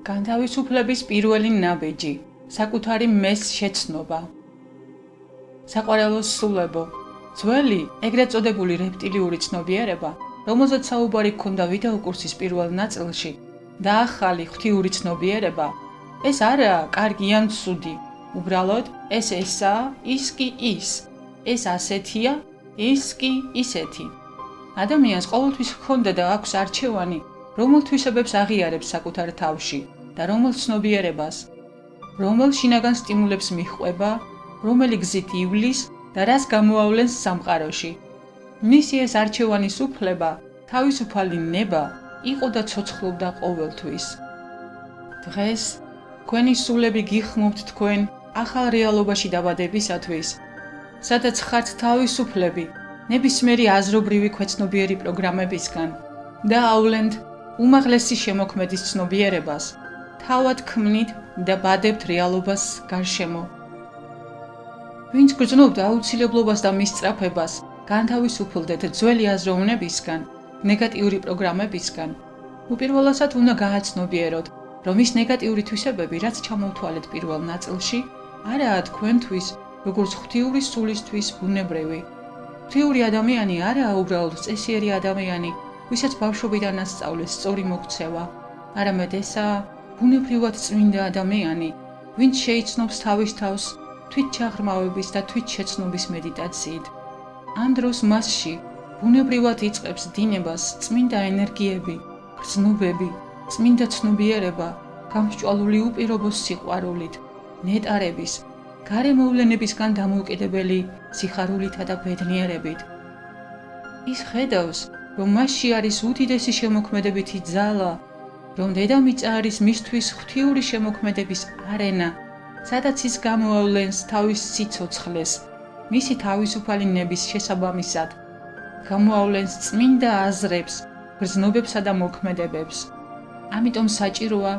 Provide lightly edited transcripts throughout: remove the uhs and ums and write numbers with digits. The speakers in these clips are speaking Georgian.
განთავისუფლების პირველი ნაბიჯი, საკუთარი მეს შეცნობა. საყვარელოს სულებო, ძველი, ეგრეთ წოდებული რეპტილიური ცნობიერება, რომელზეც საუბარი ჰქონდა ვიდეო კურსის პირველ ნაწილში, და ახალი ღვთიური ცნობიერება, ეს არაა კარგი ან ცუდი, უბრალოდ ეს ესაა, ის კი ის, ეს ასეთია, ის კი ისეთი. ადამიანს ყოველთვის ჰქონდა და აქვს არჩევანი, რომელ თვისებებს აღიარებს საკუთარ თავში და რომელ ცნობიერებას, რომელ შინაგან სტიმულებს მიჰყვება, რომელი გზით ივლის და რას გამოავლენს სამყაროში. მისი ეს არჩევანის უფლება, თავისუფალი ნება, იყო და ცოცხლობდა ყოველთვის. დღეს თქვენი სულები გიხმობთ თქვენ ახალ რეალობაში დაბადებისათვის, სადაც ხართ თავისუფლები ნებისმიერი აზრობრივი ქვეცნობიერი პროგრამებისგან და ავლენთ უმაღლესი შემოქმედის ცნობიერებას, თავად ქმნით და ბადებთ რეალობას გარშემო. ვინც გრძნობთ აუცილებლობას და მისწრაფებას, განთავისუფლდეთ ძველი აზროვნებისგან, ნეგატიური პროგრამებისგან. უპირველესად უნდა გააცნობიეროთ, რომ ის ნეგატიური თვისებები, რაც ჩამოვთვალეთ პირველ ნაწილში, არაა თქვენთვის, როგორც ღვთიური სულისთვის ბუნებრივი. ღვთიური ადამიანი არაა უბრალოდ წესიერი ადამიანი, ვისაც ბავშვობიდან ასწავლეს სწორი მოქცევა, არამედ ესაა ბუნებრივად წმინდა ადამიანი, ვინც შეიცნობს თავის თავს თვითჩაღრმავების და თვითშეცნობის მედიტაციით. ამ დროს მასში ბუნებრივად იწყებს დინებას წმინდა ენერგიები, გრძნობები, წმინდა ცნობიერება, გამსჭვალული უპირობო სიყვარულით, ნეტარების, გარემოვლენებისგან დამოუკიდებელი სიხარულითა და ბედნიერებით. ის ხედავს, რომ მასში არის უდიდესი შემოქმედებითი ძალა, რომ დედამიწა არის მისთვის ღვთიური შემოქმედების არენა, სადაც ის გამოავლენს თავის სიცოცხლეს, მისი თავისუფალი ნების შესაბამისად, გამოავლენს წმინდა აზრებს, გრძნობებსა და მოქმედებებს. ამიტომ საჭიროა,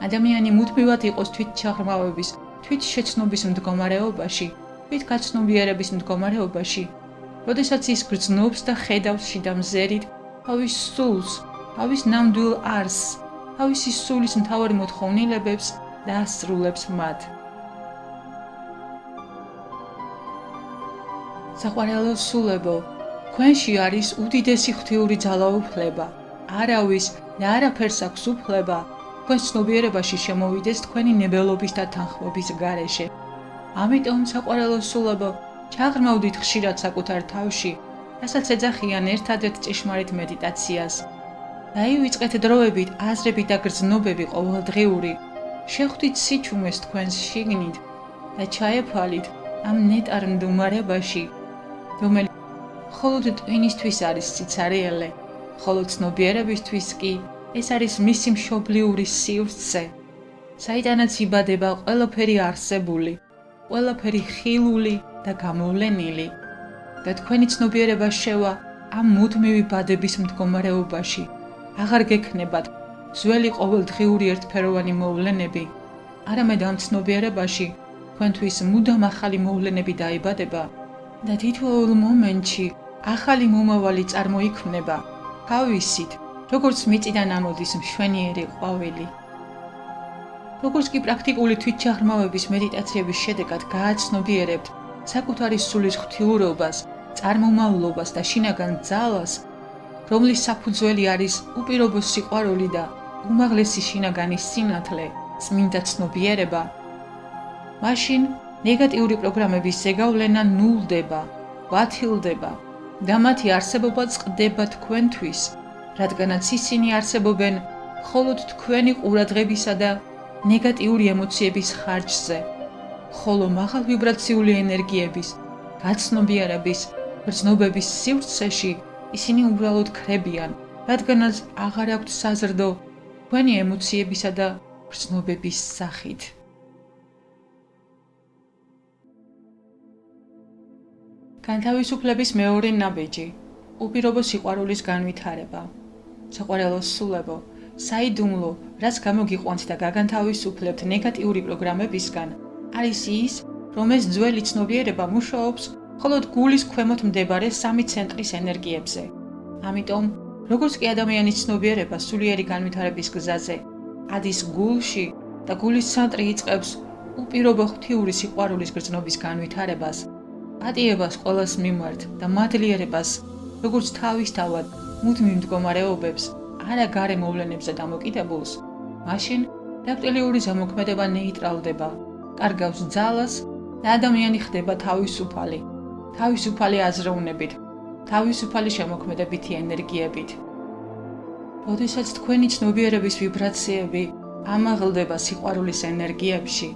ადამიანი მუდმივად იყოს თვითჩაღრმავების, თვითშეცნობის მდგომარეობაში, თვითგაცნობიერების მდგომარეობაში, როდესაც ის გრძნობს და ხედავს შიდა მზერით თავის სულს, თავის ნამდვილ არსს, თავისი სულის მთავარ მოთხოვნილებებს და ასრულებს მათ. საყვარელო სულებო, თქვენში არის უდიდესი ღვთიური ძალაუფლება, არავის და არაფერს აქვს უფლება თქვენ ცნობიერებაში შემოვიდეს თქვენი ნებელობის და თანხმობის გარეშე. ამიტომ საყვარელო სულებო, ჩაღრმავდით ხშირად საკუთარ თავში, რასაც ეძახიან ერთადერთ ჭეშმარიტ მედიტაციას. დაივიწყეთ დროებით აზრები და გრძნობები ყოველდღიური, შეხვდით სიჩუმეს თქვენს შიგნით და ჩაეფალით ამ ნეტარ მდგომარეობაში, რომელიც მხოლოდ ტვინისთვის არის სიცარიელე, ხოლო ცნობიერებისთვის კი ეს არის მისი მშობლიური სივრცე, საიდანაც იბადება ყველაფერი არსებული, ყველაფერი ხილული და გამოვლენილი და თქვენი ცნობიერება შევა ამ მუდმივი ბადების მდგომარეობაში. აღარ გექნებათ ძველი ყოველდღიური ერთფეროვანი მოვლენები, არამედ ამ ცნობიერებაში თქვენთვის მუდამ ახალი მოვლენები დაიბადება და თითოეულ მომენტში ახალი მომავალი წარმოიქმნება, თავისით, როგორც მიწიდან ამოდის მშვენიერი ყვავილი. როგორც კი პრაქტიკული თვითჩაღრმავების მედიტაციების შედეგად გააცნობიერებთ საკუთარი სულის ღვთიურობას, წარმომავლობას და შინაგან ძალას, რომლის საფუძველი არის უპირობო სიყვარული და უმაღლესი შინაგანი სინათლე, წმინდა ცნობიერება, მაშინ ნეგატიური პროგრამების ზეგავლენა ნულდება, ბათილდება და მათი არსებობა წყდება თქვენთვის, რადგანაც ისინი არსებობენ მხოლოდ თქვენი ყურადღებისა და ნეგატიური ემოციების ხარჯზე, ხოლო მაღალ ვიბრაციული ენერგიების, გაცნობიერების, გრძნობების სივრცეში ისინი უბრალოდ ქრებიან, რადგანაც აღარ აქვთ საზრდო თქვენი ემოციებისა და გრძნობების სახით. განთავისუფლების მეორე ნაბიჯი, უპირობო სიყვარულის განვითარება. საყვარელო სულებო, საიდუმლო, რაც გამოგიყვანთ და გაგანთავისუფლებთ ნეგატიური პროგრამებისგან, არის ის, რომ ეს ძველი ცნობიერება მუშაობს მხოლოდ გულის ქვემოთ მდებარე სამი ცენტრის ენერგიებზე. ამიტომ, როგორც კი ადამიანის ცნობიერება სულიერი განვითარების გზაზე, ადის გულში და გულის ცენტრი იწყებს უპირობო ღვთიური სიყვარულის გრძნობის განვითარებას, პატიებას ყველას მიმართ და მადლიერებას, როგორც თავისთავად მუდმივ მდგომარეობებს, არა გარე მოვლენებზე დამოკიდებულს, მაშინ რეპტილიური ზემოქმედება ნეიტრალდება, კარგავს ძალას და ადამიანი ხდება თავისუფალი აზროვნებით, თავისუფალი შემოქმედებითი ენერგიებით. როდესაც თქვენი ცნობიერების ვიბრაციები ამაღლდება სიყვარულის ენერგიებში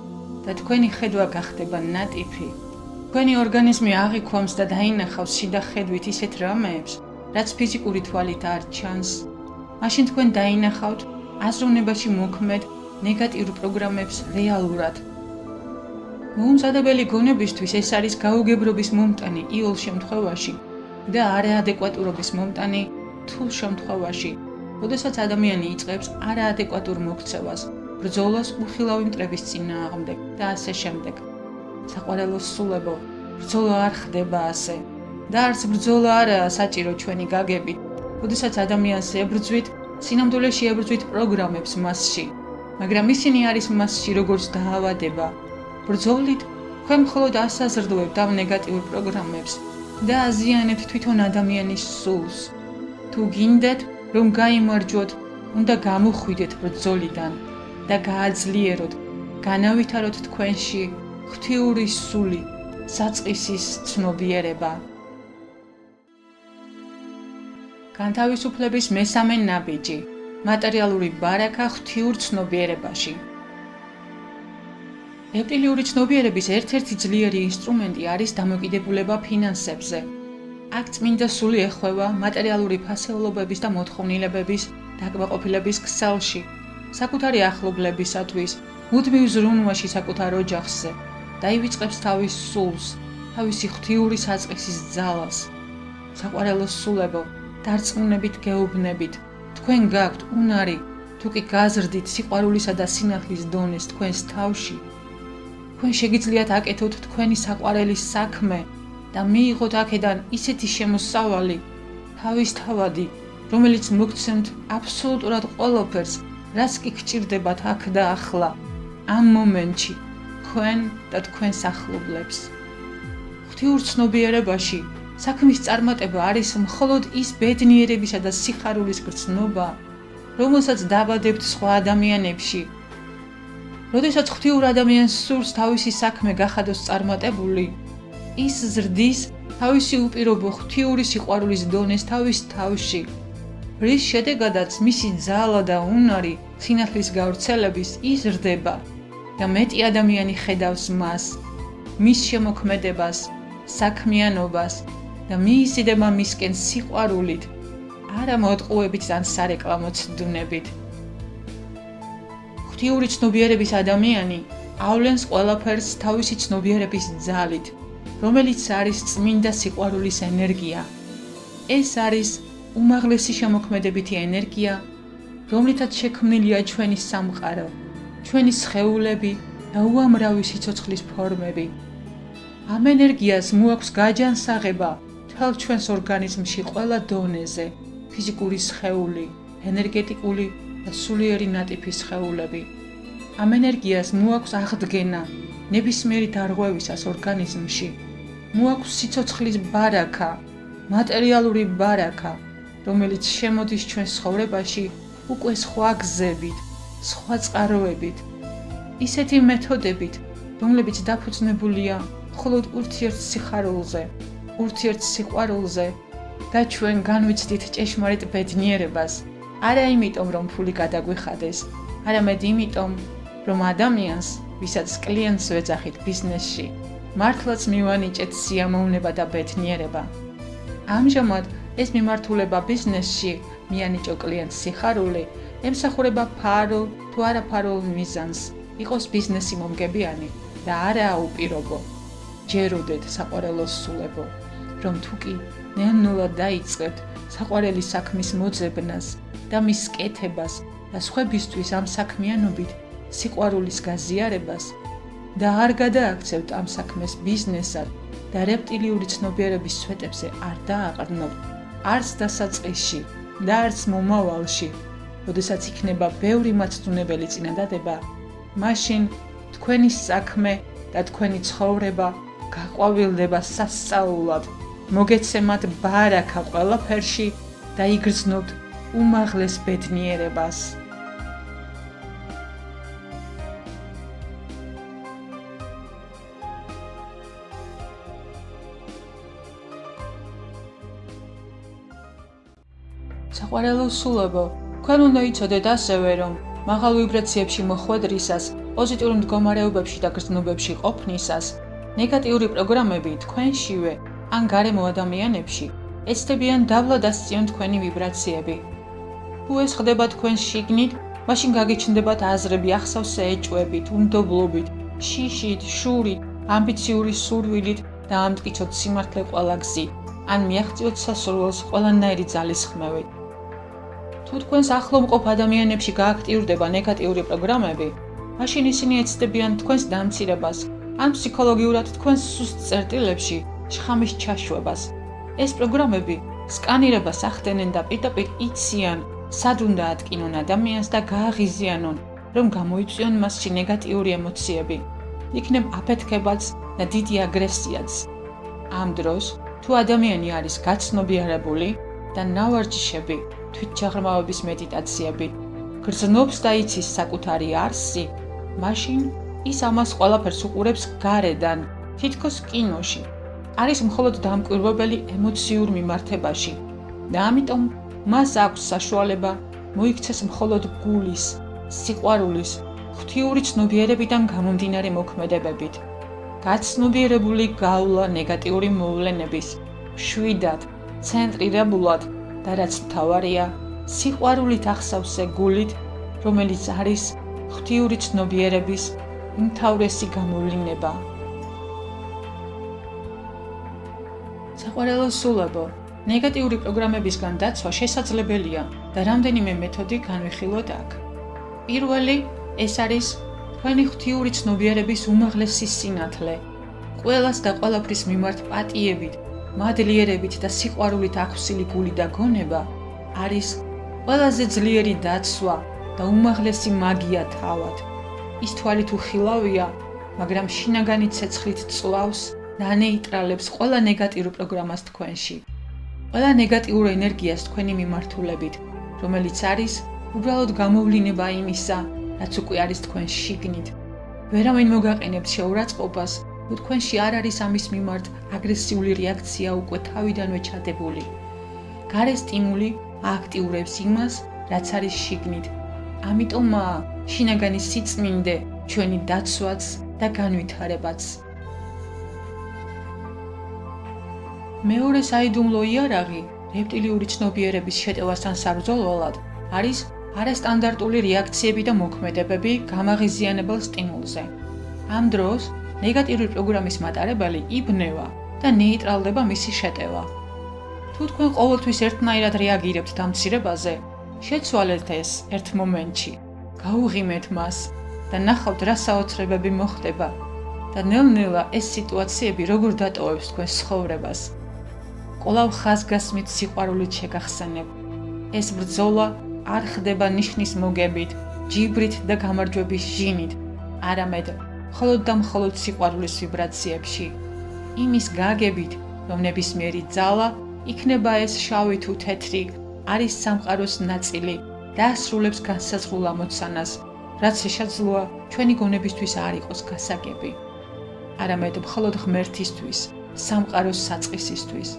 და თქვენი ხედვა გახდება ნატიფი, თქვენი ორგანიზმი აღიქვამს და დაინახავს შიდა ხედვით ისეთ რამეებს, რაც ფიზიკური თვალით არ ჩანს, მაშინ თქვენ დაინახავთ აზროვნებაში მოქმედ ნეგატიურ პროგრამებს რეალურად. მოუმზადებელი გონებისთვის ეს არის გაუგებრობის მომტანი იოლ შემთხვევაში და არაადეკვატურობის მომტანი რთულ შემთხვევაში, როდესაც ადამიანი იწყებს არაადეკვატურ მოქცევას, ბრძოლას უხილავი მტრების წინააღმდეგ და ასე შემდეგ. საყვარელოს სულებო, ბრძოლა არ ხდება ასე და არც ბრძოლა არაა საჭირო ჩვენი გაგებით, როდესაც ადამიანს ებრძვით, სინამდვილეში ებრძვით პროგრამებს მასში, მაგრამ ისინი არის მასში როგორც დაავადება. ბრძოლით თქვენ მხოლოდ ასაზრდოებთ ამ ნეგატიურ პროგრამებს და აზიანებთ თვითონ ადამიანის სულს. თუ გინდათ, რომ გაიმარჯვოთ, უნდა გამოხვიდეთ ბრძოლიდან და გააძლიეროთ, განავითაროთ თქვენში ღვთიური სული, საწყისის ცნობიერება. განთავისუფლების მესამე ნაბიჯი, მატერიალური ბარაკა ღვთიურ ცნობიერებაში. რეპტილიური ცნობიერების ერთ-ერთი ძლიერი ინსტრუმენტი არის დამოკიდებულება ფინანსებზე. აქ წმინდა სული ეხვევა მატერიალური ფასეულობების და მოთხოვნილებების დაკმაყოფილების ქსელში, საკუთარი ახლობლებისათვის, მუდმივ ზრუნვაში საკუთარ ოჯახზე, დაივიწყებს თავის სულს, თავისი ღვთიური საწყისის ძალას. საყვარელოს სულებო, დარწმუნებით გეუბნებით, თქვენ გაქვთ უნარი, თუ კი გაზრდით სიყვარულისა და სინახლის დონეს თქვენს თავში. თქვენ შეგიძლიათ აკეთოთ თქვენი საყვარელის საქმე და მიიღოთ აქედან ისეთი შემოსავალი, თავისთავადი, რომელიც მოგცემთ აბსოლუტურად ყველაფერს, რაც კი გჭირდებათ აქ და ახლა, ამ მომენტში, თქვენ და თქვენს ახლობლებს. ღვთიურ ცნობიერებაში საქმის წარმატება არის მხოლოდ ის ბედნიერებისა და სიხარულის გრძნობა, რომელსაც დაბადებთ სხვა ადამიანებში. როდესაც ღვთიურ ადამიანს სურს თავისი საქმე გახადოს წარმატებული, ის ზრდის თავისი უპირობო ღვთიური სიყვარულის დონეს თავის თავში, რის შედეგადაც მისი ძალა და უნარი სინახლის გავრცელების იზრდება და მეტი ადამიანი ხედავს მას, მის შემოქმედებას, საქმიანობას და მიიზიდება მისკენ სიყვარულით, არა მოტყუებით ან სარეკლამო ცდუნებით. ღვთიური ცნობიერების ადამიანი ავლენს ყველაფერს თავისი ცნობიერების ძალით, რომელიც არის წმინდა სიყვარულის ენერგია. ეს არის უმაღლესი შემოქმედებითი ენერგია, რომლითაც შექმნილია ჩვენი სამყარო, ჩვენი სხეულები და უამრავი სიცოცხლის ფორმები. ამ ენერგიას მოაქვს გაჯანსაღება მთელ ჩვენს ორგანიზმში ყველა დონეზე, ფიზიკური სხეული, ენერგეტიკული და სულიერი ნატიფი სხეულები. ამ ენერგიას მოაქვს აღდგენა ნებისმიერი დარღვევისას ორგანიზმში. მოაქვს სიცოცხლის ბარაკა, მატერიალური ბარაკა, რომელიც შემოდის ჩვენს ცხოვრებაში უკვე სხვა გზებით, სხვა წყაროებით, ისეთი მეთოდებით, რომლებიც დაფუძნებულია მხოლოდ ურთიერთსიხარულზე, ურთიერთსიყვარულზე და ჩვენ განვიცდით ჭეშმარიტ ბედნიერებას, არა იმიტომ, რომ ფული გადაგვიხადეს, არამედ იმიტომ, რომ ადამიანს, ვისაც კლიენტს ვეძახით ბიზნესში, მართლაც მივანიჭეთ სიამოვნება და ბედნიერება. ამჟამად ეს მიმართულება ბიზნესში მიანიჭო კლიენტს სიხარული, ემსახურება ფარულ თუ არაფარულ მიზანს, იყოს ბიზნესი მომგებიანი და არაა უპირობო. ჯეროდეთ საყვარელოს სულებო, რომ თუ კი ნელ-ნელა დაიწყებთ საყვარელი საქმის მოძებნას და მის კეთებას და სხვებისთვის ამ საქმიანობით სიყვარულის გაზიარებას და არ გადააქცევთ ამ საქმეს ბიზნესად და რეპტილიური ცნობიერების სვეტებზე არ დააყრდნობთ არც დასაწყისში და არც მომავალში, როდესაც იქნება ბევრი მაცდუნებელი წინადადება, მაშინ თქვენი საქმე და თქვენი ცხოვრება გაყვავილდება სასწაულად, მოგეცემათ ბარაკა ყველაფერში და იგრძნობთ უმაღლეს ბედნიერებას. საყვარელო სულებო, თქვენ უნდა იცოდეთ ასევე, რომ მაღალ ვიბრაციებში მოხვედრისას, პოზიტიურ მდგომარეობებში და გრძნობებში ყოფნისას, ნეგატიური პროგრამები თქვენშივე ან გარემო ადამიანებში ეცდებიან დავლადასწიონ თქვენი ვიბრაციები. თუ ეს ხდება თქვენ შიგნით, მაშინ გაგიჩნდებათ აზრები ახსავსე ეჭვებით, უნდობლობით, შიშით, შურით, ამბიციური სურვილით და ამტკიცოთ სიმართლე ყველა გზით, ან მიაღწიოთ სასურველს ყველანაირი ძალისხმევით. თუ თქვენს ახლო მყოფ ადამიანებში გააქტიურდება ნეგატიური პროგრამები, მაშინ ისინი ეცდებიან თქვენს დამცირებას, ან ფსიქოლოგიურად თქვენს სუსტ წერტილებში შხამის ჩაშვებას. ეს პროგრამები სკანირებას ახდენენ და პირდაპირ იციან, სად უნდა ატკინონ ადამიანს და გააღიზიანონ, რომ გამოიწვიონ მასში ნეგატიური ემოციები, იქნებ აფეთქებაც და დიდი აგრესიაც. ამ დროს, თუ ადამიანი არის გაცნობიერებული და ნავარჯიშები, თვითჯაღრმავების მედიტაციები, გრძნობს და იცის საკუთარი არსი, მაშინ ის ამას ყველაფერს უყურებს გარედან, თითქოს კინოში. არის მხოლოდ დამკვირვებელი ემოციურ მიმართებაში და ამიტომ მას აქვს საშუალება მოიქცეს მხოლოდ გულის, სიყვარულის, ღვთიური ცნობიერებიდან გამომდინარე მოქმედებებით. გაცნობიერებული გავლა ნეგატიური მოვლენების, მშვიდად, ცენტრირებულად და რაც მთავარია, სიყვარულით ახსავსე გულით, რომელიც არის ღვთიური ცნობიერების უმთავრესი გამოვლინება. საყვარელო სულებო, ნეგატიური პროგრამებისგან დაცვა შესაძლებელია და რამდენიმე მეთოდი განვიხილოთ აქ. პირველი, ეს არის თქვენი ღვთიური ცნობიერების უმაღლესი სინათლე. ყველას და ყველაფრის მიმართ პატიებით, მადლიერებით და სიყვარულით ახვსილი გული და გონება არის ყველაზე ძლიერი დაცვა და უმაღლესი მაგია თავად. ის თვალით უხილავია, მაგრამ შინაგანი ცეცხლით წლავს და ანეიტრალებს ყველა ნეგატიურ პროგრამას თქვენში. ყველა ნეგატიურ ენერგიას თქვენი მიმართულებით, რომელიც არის უბრალოდ გამოვლინება იმისა, რაც უკვე არის თქვენ შიგნით. ვერავინ მოგაყენებთ შეურაცხყოფას, თუ თქვენში არ არის ამის მიმართ აგრესიული რეაქცია უკვე თავიდანვე ჩადებული. გარე სტიმული ააქტიურებს იმას, რაც არის შიგნით. ამიტომაა შინაგანი სიწმინდე ჩვენი დაცვაც და განვითარებაც. მეორე საიდუმლო იარაღი რეპტილიური ცნობიერების შეტევასთან საბრძოლველად არის არასტანდარტული რეაქციები და მოქმედებები გამაღიზიანებელ სტიმულზე. ამ დროს ნეგატიური პროგრამის მატარებელი იბნევა და ნეიტრალდება მისი შეტევა. თუ თქვენ ყოველთვის ერთნაირად რეაგირებთ დამცირებაზე, შეცვალეთ ეს ერთ მომენტში, გაუღიმეთ მას და ნახავთ რა საოცრებები მოხდება და ნელ-ნელა ეს სიტუაციები როგორ დატოვებს თქვენს ცხოვრებას. კვლავ ხაზგასმით სიყვარულით შეგახსენებ. ეს ბრძოლა არ ხდება ნიშნის მოგებით, ჯიბრით და გამარჯვების ჟინით, არამედ მხოლოდ და მხოლოდ სიყვარულის ვიბრაციებში. იმის გაგებით, რომ ნებისმიერი ძალა, იქნება ეს შავი თუ თეთრი, არის სამყაროს ნაწილი და ასრულებს განსაზღვრულ ამოცანას, რაც შესაძლოა ჩვენი გონებისთვის არ იყოს გასაგები, არამედ მხოლოდ ღმერთისთვის, სამყაროს საწყისისთვის.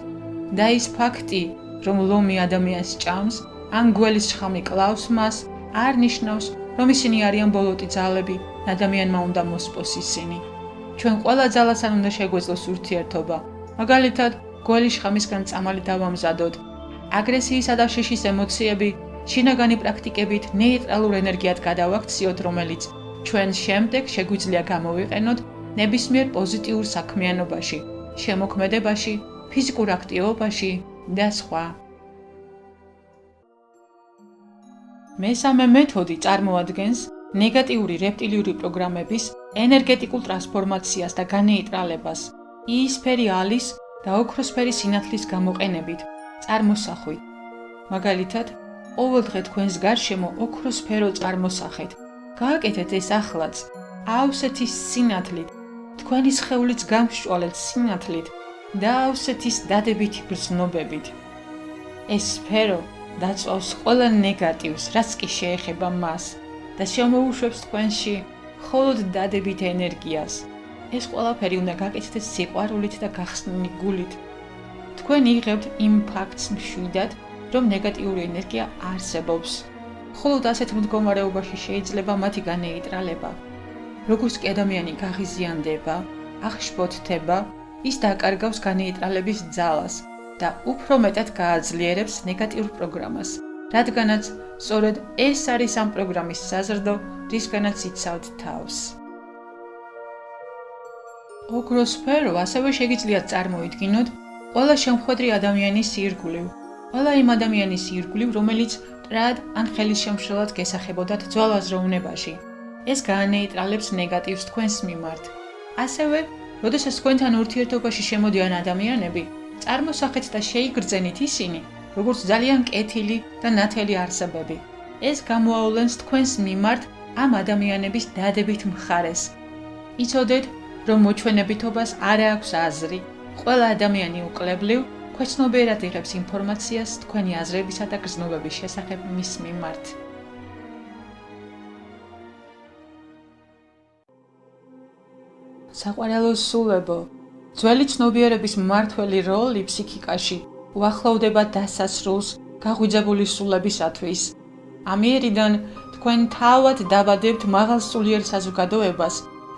და ის ფაქტი, რომ ლომი ადამიანს ჭამს, ან გველის შხამი კლავს მას, არ ნიშნავს, რომ ისინი არიან ბოლოტი ძალები, ადამიანმა უნდა მოსპოს ისინი. ჩვენ ყველა ძალას არ უნდა შეგვეძლოს ურთიერთობა. მაგალითად, გველის შხამისგან წამალი დავამზადოთ. აგრესიისა და შიშის ემოციები შინაგანი პრაქტიკებით ნეიტრალურ ენერგიად გადავაქციოთ, რომელიც ჩვენ შემდეგ შეგვიძლია გამოვიყენოთ ნებისმიერ პოზიტიურ საქმიანობაში, შემოქმედებაში, ფიზიკურ აქტივობაში და სხვა. მესამე მეთოდი წარმოადგენს ნეგატიური რეპტილიური პროგრამების ენერგეტიკულ ტრანსფორმაციას და განეიტრალებას იისფერი ალის და ოქროსფერი სინათლის გამოყენებით, წარმოსახვით. მაგალითად, ყოველდღე თქვენს გარშემო ოქროსფერო წარმოსახეთ. გააკეთეთ ეს ახლაც. აავსეთ ის სინათლით, თქვენი სხეულიც გამსჭვალეთ სინათლით და აავსეთ ის დადებითი გრძნობებით. ეს სფერო დაწვავს ყველა ნეგატივს, რაც კი შეეხება მას და შემოუშვებს თქვენში მხოლოდ დადებით ენერგიას. ეს ყველაფერი უნდა გაკეთდეთ სიყვარულით და გახსნილი გულით. თქვენ იღებთ იმ ფაქტს მშვიდად, რომ ნეგატიური ენერგია არსებობს. მხოლოდ ასეთ მდგომარეობაში შეიძლება მათი განეიტრალება. როგორც კი ადამიანი გაღიზიანდება, აღშფოთდება, ის დაკარგავს განეიტრალების ძალას და უფრო მეტად გააძლიერებს ნეგატიურ პროგრამას, რადგანაც სწორედ ეს არის ამ პროგრამის საზრდო, რისგანაც იცავთ თავს. ოქროსფერო ასევე შეგიძლიათ წარმოიდგინოთ ყველა შემხვედრი ადამიანის ირგვლივ, ყველა იმ ადამიანის ირგვლივ, რომელიც მტრად ან ხელისშემშლელად გესახებოდათ ძვალაზროვნებაში. ეს გაანეიტრალებს ნეგატივს თქვენს მიმართ. ასევე, როდესაც თქვენთან ურთიერთობაში შემოდიან ადამიანები, წარმოსახეთ და შეიგრძენით ისინი, როგორც ძალიან კეთილი და ნათელი არსებები. ეს გამოავლენს თქვენს მიმართ ამ ადამიანების დადებით მხარეს. იცოდეთ, რომ მოჩვენებითობას არ აქვს აზრი. ყველა ადამიანი უკლებლივ, ქვეცნობიერად იღებს ინფორმაციას თქვენი აზრებისა და გრძნობების შესახებ მის მიმართ. საყვარელო სულებო, ძველი ცნობიერების მმართველი როლი ფსიქიკაში უახლოვდება დასასრულს გაღვიძებული სულებისათვის. ამიერიდან თქვენ თავად დაბადებთ მაღალსულიერ საზოგადოებას,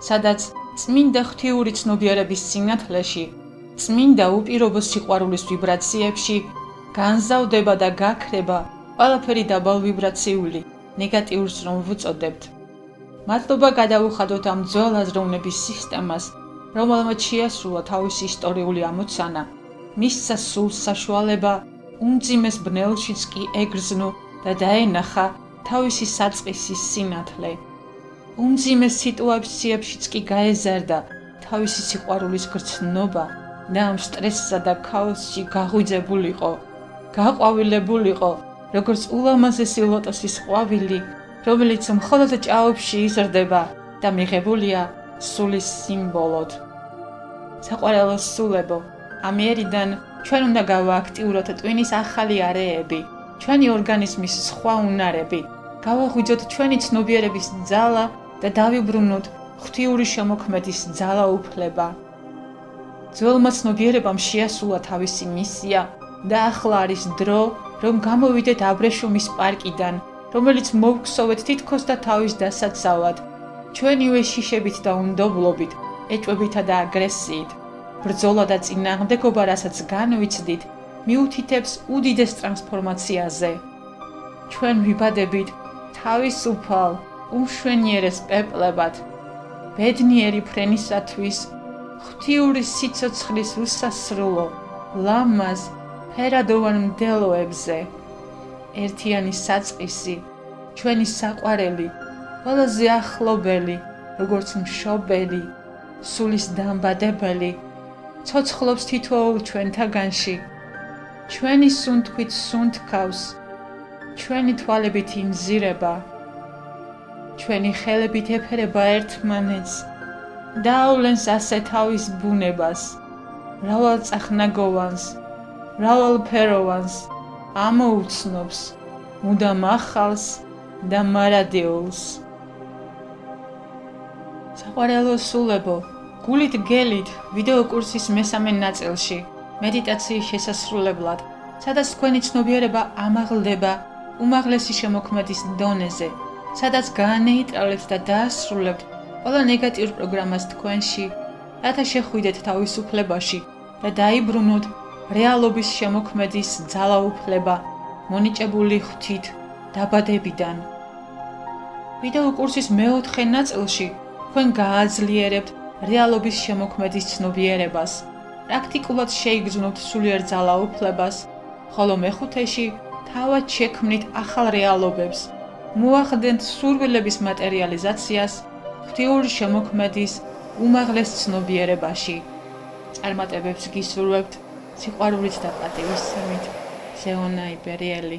სადაც წმინდა ღვთიური ცნობიერების სინათლეში, წმინდა უპირობო სიყვარულის ვიბრაციებში განზავდება და გაქრება ყველაფერი დაბალვიბრაციული, ნეგატიურს რომ ვუწოდებთ. მადლობა გადავუხადოთ ამ ძველ აზროვნების სისტემას, რომელმაც შეასრულა თავისი ისტორიული ამოცანა, მისცა სულს საშუალება უმძიმეს ბნელშიც კი ეგრძნო და დაენახა თავისი საწყისის სინათლე. უმძიმეს სიტუაციებშიც კი გაეზარდა თავისი სიყვარულის გრძნობა და ამ სტრესსა და ქაოსში გაღვიძებულიყო, გაყვავილებულიყო, როგორც ულამაზესი ლოტოსის ყვავილი, რომელიც მხოლოდ ჭაობში იზრდება და მიღებულია სულის სიმბოლოდ. საყვარელო სულებო, ამიერიდან ჩვენ უნდა გავააქტიუროთ ტვინის ახალი არეები, ჩვენი ორგანიზმის სხვა უნარები, გავაღვიძოთ ჩვენი ცნობიერების ძალა და დავიბრუნოთ ღვთიური შემოქმედის ძალაუფლება. ძველმა ცნობიერებამ შეასრულა თავისი მისია და ახლა არის დრო, რომ გამოვიდეთ აბრეშუმის პარკიდან, რომელიც მოვგსოვეთ თითქოს და თავის დასაცავად, ჩვენივე შიშებით და უნდობლობით, ეჭვებითა და აგრესიით. ბრძოლა და წინააღმდეგობა, რასაც განვიცდით, მიუთითებს უდიდეს ტრანსფორმაციაზე. ჩვენ ვიბადებით თავისუფალ, უმშვენიერეს პეპლებად, ბედნიერი ფრენისათვის, ღვთიური სიცოცხლის უსასრულო, ლამაზ, ფერადოვან მდელოებზე. ერთიანი საწყისი, ჩვენი საყვარელი, ყველაზე ახლობელი, როგორც მშობელი, სულის დამბადებელი, ცოცხლობს თითოეულ ჩვენთაგანში, ჩვენი სუნთქვით სუნთქავს, ჩვენი თვალებით იმზირება, ჩვენი ხელებით ეფერება ერთმანეთს, დაავლენს ასე თავის ბუნებას, მრავალწახნაგოვანს, მრავალფეროვანს, ამოუცნობს, მუდამ ახალს და მარადეულს. საყვარელო სულებო, გულით გელით ვიდეო კურსის მესამე ნაწილში, მედიტაციის შესასრულებლად, სადაც თქვენი ცნობიერება ამაღლდება უმაღლესი შემოქმედის დონეზე, სადაც გაანეიტრალებთ და დაასრულებთ ყველა ნეგატიურ პროგრამას თქვენში, რათა შეხვიდეთ თავისუფლებაში და დაიბრუნოთ რეალობის შემოქმედის ძალაუფლება, მონიჭებული ღვთით დაბადებიდან. ვიდეო კურსის მეოთხე ნაწილში თქვენ გააძლიერებთ რეალობის შემოქმედის ცნობიერებას, პრაქტიკულად შეიგრძნობთ სულიერ ძალაუფლებას, ხოლო მეხუთეში თავად შექმნით ახალ რეალობებს, მოახდენთ სურვილების მატერიალიზაციას ღვთიური შემოქმედის უმაღლეს ცნობიერებაში. წარმატებებს გისურვებთ სიყვარულით და პატივისცემით. ზეონა იბერიელი.